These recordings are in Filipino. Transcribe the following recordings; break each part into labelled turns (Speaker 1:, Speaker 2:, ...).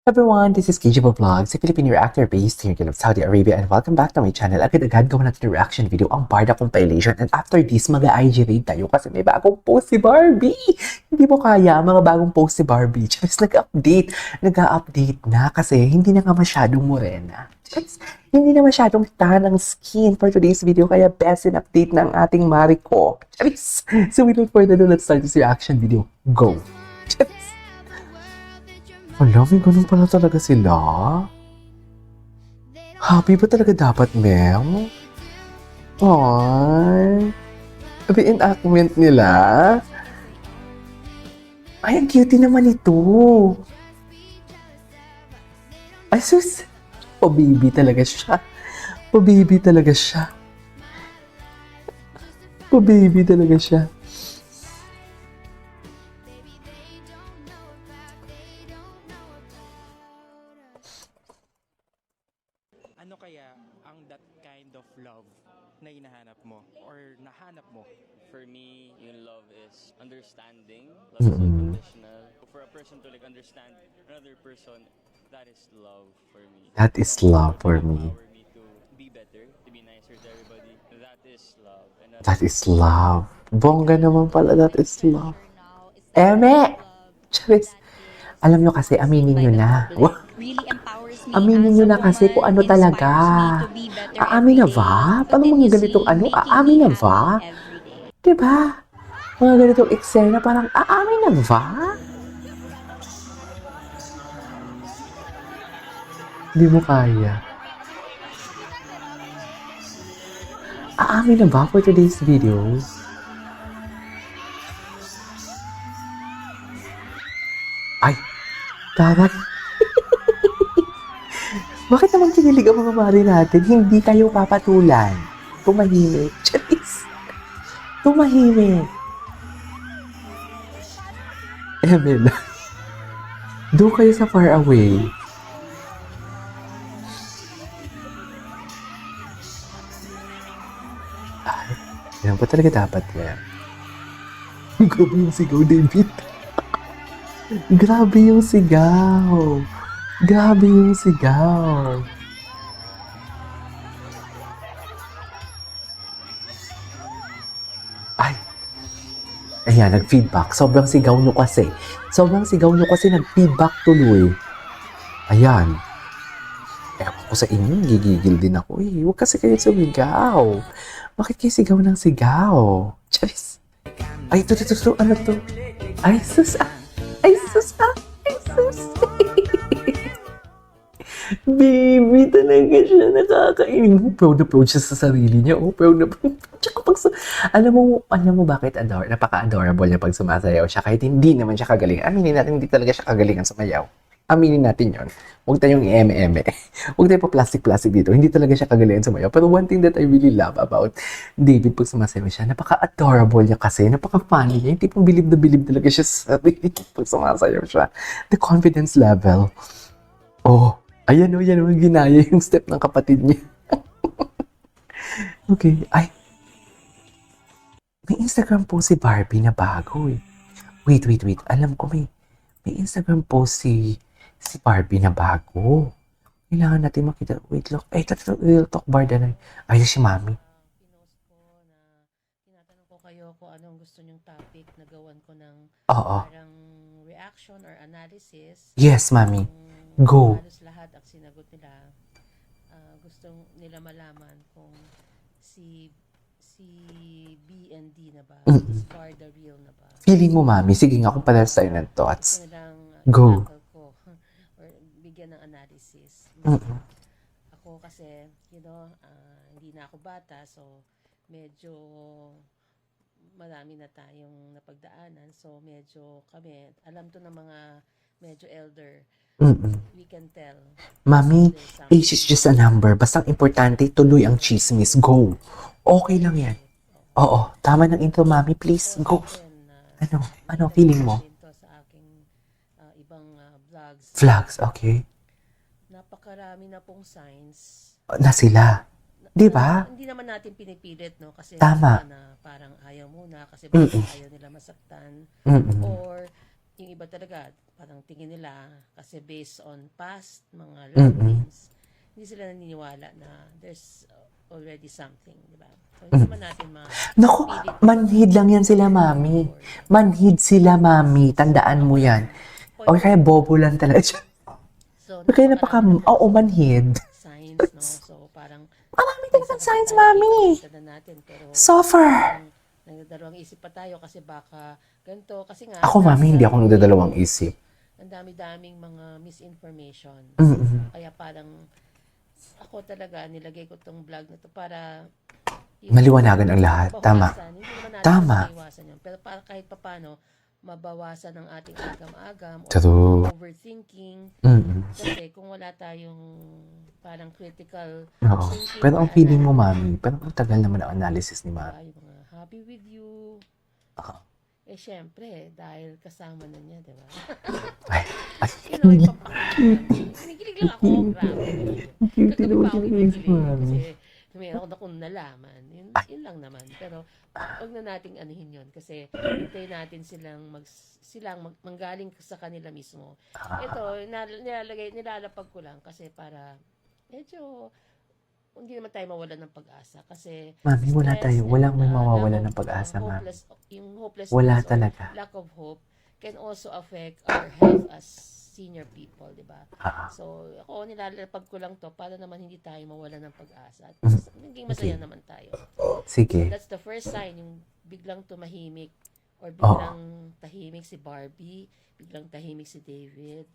Speaker 1: Everyone, this is KGB Vlogs, a Filipino reactor based here in Saudi Arabia, and welcome back to my channel. Agad-agad gawa natin yung reaction video ang Barda compilation, and after this, mag-IG raid tayo kasi may bagong post si Barbie. Hindi mo kaya mga bagong post si Barbie. Just nag-update na kasi hindi na nga masyadong morena. Just, hindi na masyadong tan ang skin for today's video, kaya best in update ng ating Mariko. Charis! So without further ado, let's start this reaction video. Go! Charis! Alam, may ganun pala talaga sila. Happy ba talaga dapat, Mel? Ay. Reenactment nila. Ay, ang cute naman ito. Ay, sus. Pa-baby talaga siya. Pa-baby talaga siya. Pa-baby talaga siya.
Speaker 2: Ano kaya ang that kind of love na hinahanap mo or nahanap mo?
Speaker 3: For me, yung love is understanding. Love is unconditional. For a person to like understand another person, that is love for me.
Speaker 1: That is love for me.
Speaker 3: Empower me to be better, to be nicer to everybody. That is love. And
Speaker 1: That is love. Bongga naman pala, that is love. Eme! Charis! Alam nyo kasi, aminin nyo na. Aminin nyo na kasi kung ano talaga. Aamin na ba? Paano mga ganitong ano? Aamin na ba? Diba? Mga ganitong eksena, parang aamin na ba? Hindi mo kaya. Aamin na ba for today's video? Ay, tawag. Bakit naman kinilig ang mga mari natin? Hindi tayo papatulan. Tumahimik. Charis. Tumahimik. Emil. Doon kayo sa far away. Ay, yan ba talaga dapat yan? Grabe yung sigaw, David. Grabe yung sigaw. Grabe yung sigaw. Ay. Ayan, nag-feedback. Sobrang sigaw nyo kasi. Sobrang sigaw nyo kasi nag-feedback tuloy. Ayan. Ewan ko sa inyo, gigigil din ako eh. Huwag kasi kayo sumigaw. Bakit kayo sigaw ng sigaw? Charis. Ay, ito, ano to? Ay, sus, ah. Ay, sus, ah. Ay, sus. Baby, talaga siya nakakainin. Proud na proud siya sa sarili niya. Oh, proud na proud. Tsaka pag alam mo bakit napaka-adorable niya pag sumasayaw siya kahit hindi naman siya kagaling. Aminin natin, hindi talaga siya kagalingan sumayaw. Aminin natin yon. Huwag tayong i-eme-eme. Huwag tayong pa-plastic-plastic dito. Hindi talaga siya kagalingan sumayaw. Pero one thing that I really love about David pag sumasayaw siya, napaka-adorable niya kasi, napaka-funny niya. Yung tipong bilib na bilib talaga siya sa sarili pag sumasayaw siya. The confidence level. Oh, ayan o, ginaya yung step ng kapatid niya. Okay, ay. May Instagram post si Barbie na bago eh. Wait. Alam ko may Instagram post si Barbie na bago. Kailangan natin makita. Wait, look. Ay, real talk Barda na. Ay, si Mami.
Speaker 4: Pinost ko na tinatanong ko kayo kung anong gusto nyong topic na gawan ko ng
Speaker 1: Oo.
Speaker 4: parang reaction or analysis.
Speaker 1: Yes, Mami. Go.
Speaker 4: Halos lahat ang sinagot nila. Gusto nila malaman kung si B&D na ba? Si Barda real na ba?
Speaker 1: Feeling mo, Mami. Sige nga, kung pala sa'yo ng thoughts.
Speaker 4: Gusto nilang
Speaker 1: Go.
Speaker 4: tackle ko or bigyan ng analysis. Ako kasi, hindi na ako bata, so medyo marami na tayong napagdaanan. So medyo kami, alam to ng mga medyo elder. We can tell.
Speaker 1: Mami, age is just a number. Basta importante, tuloy ang chismis. Go. Okay lang yan. Oo, tama ng intro, Mami. Please, go. Ano feeling mo?
Speaker 4: Sa aking ibang vlogs.
Speaker 1: Vlogs, okay.
Speaker 4: Napakarami na pong signs.
Speaker 1: Na sila. Di ba?
Speaker 4: Hindi naman natin pinipilit, no? Kasi
Speaker 1: Tama.
Speaker 4: na parang ayaw muna kasi baka ayaw nila masaktan.
Speaker 1: Mm-mm.
Speaker 4: Or yung iba talaga, parang tingin nila, kasi based on past mga
Speaker 1: Mm-mm.
Speaker 4: lovings, hindi sila naniniwala na there's already something, di ba? So, hindi naman natin
Speaker 1: Naku,
Speaker 4: pilit.
Speaker 1: manhid lang yan sila, mami. Manhid sila, mami. Tandaan mo yan. O kaya bobo lang talaga siya.
Speaker 4: So,
Speaker 1: O kaya napaka,
Speaker 4: napakarami naman
Speaker 1: oo, manhid.
Speaker 4: signs, no? So, parang
Speaker 1: Marami
Speaker 4: minsan
Speaker 1: talagang
Speaker 4: kasi
Speaker 1: signs,
Speaker 4: tayo
Speaker 1: mami.
Speaker 4: kita na natin, pero
Speaker 1: Suffer.
Speaker 4: parang nagdadalawang isip pa tayo kasi baka ganito. Kasi nga,
Speaker 1: Ako, mami, hindi ako nagdadalawang
Speaker 4: isip.
Speaker 1: isip.
Speaker 4: Ang dami-daming mga misinformation.
Speaker 1: Mm-mm.
Speaker 4: Kaya parang ako talaga nilagay ko tong vlog na to para
Speaker 1: Maliwanagan ang lahat. Tama.
Speaker 4: bawasan. Hindi naman natin
Speaker 1: Tama.
Speaker 4: maiwasan yun. Pero para kahit papano, mabawasan ang ating agam-agam
Speaker 1: True.
Speaker 4: or overthinking.
Speaker 1: Mm-mm.
Speaker 4: Kasi kung wala tayong parang critical
Speaker 1: Oo.
Speaker 4: thinking
Speaker 1: Pero ang
Speaker 4: or
Speaker 1: feeling mo, mami, pero ang tagal naman ang analysis ni mami.
Speaker 4: yung mga happy with you.
Speaker 1: Oo.
Speaker 4: Eh, syempre, dahil kasama na niya, di ba?
Speaker 1: Ay, ay.
Speaker 4: Ipapakita. Kinikilig lang ako, grabe. Kagabi pa ako kinikilig kasi meron akong nalaman. Yun lang naman. Pero, huwag na nating anuhin yun kasi hintayin natin silang manggaling sa kanila mismo. Ito, nilalapag ko lang kasi para medyo hindi naman tayo mawalan ng pag-asa kasi
Speaker 1: Mami, wala
Speaker 4: stress
Speaker 1: tayo.
Speaker 4: and,
Speaker 1: Walang may mawawalan
Speaker 4: lack
Speaker 1: ng pag-asa, mami.
Speaker 4: yung hopelessness
Speaker 1: Wala
Speaker 4: or
Speaker 1: talaga.
Speaker 4: lack of hope can also affect our health as senior people, di ba?
Speaker 1: Ah,
Speaker 4: So, ako nilalapag ko lang to para naman hindi tayo mawalan ng pag-asa at
Speaker 1: Mm.
Speaker 4: naging masaya naman tayo.
Speaker 1: sige.
Speaker 4: That's the first sign, yung biglang tumahimik or biglang tahimik si Barbie, biglang tahimik si David.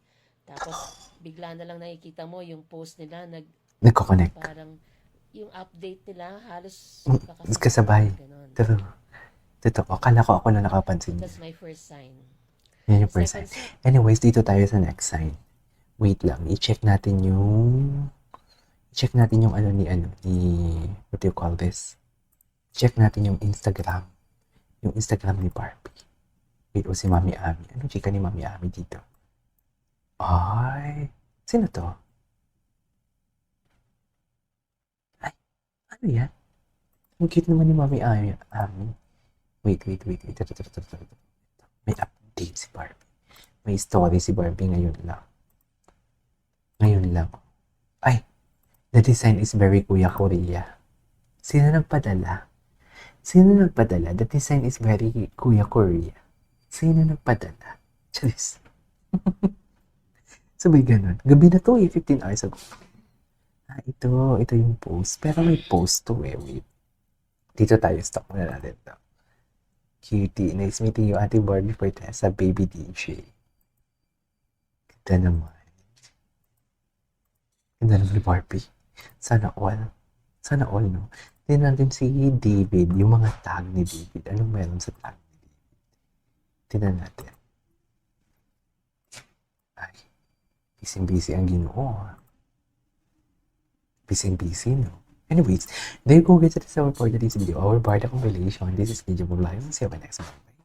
Speaker 4: Tapos, bigla na lang nakikita mo yung post nila,
Speaker 1: Nagko-connect.
Speaker 4: parang yung update nila, halos
Speaker 1: Kasabay.
Speaker 4: Ganon.
Speaker 1: True. Totoo. Akala ko ako na nakapansin.
Speaker 4: That's my first sign.
Speaker 1: Yan yung first sign.
Speaker 4: Second sign,
Speaker 1: Anyways, dito tayo sa next sign. Wait lang. I-check natin yung what do you call this? Check natin yung Instagram. Yung Instagram ni Barbie. Wait, si Mami Ami. Ano chika ni Mami Ami dito? Ay, sino to? Ay, ano yan? Ang cute naman ni Mami Ami. Wait. Ito. May update si Barbie. May story si Barbie ngayon lang. Ay, the design is very Kuya Korea. Sino nagpadala? The design is very Kuya Korea. Sino nagpadala? Charis. Sabay ganun. Gabi na to 15 hours ago. Ito yung post. Pero may post to wait. Dito tayo, stop muna natin to. Cutie. Nice meeting you, Ate Barbie Fortesa, baby DJ. Ganda naman ni Barbie. Sana all, no? Tingnan natin si David, yung mga tag ni David. Anong meron sa tag ni David? Tingnan natin. Ay, busy ang Ginoo. Busy, no? Anyways, there you go guys. That is our for today's video. Our Barda compilation. This is Video Live. See you on my next one.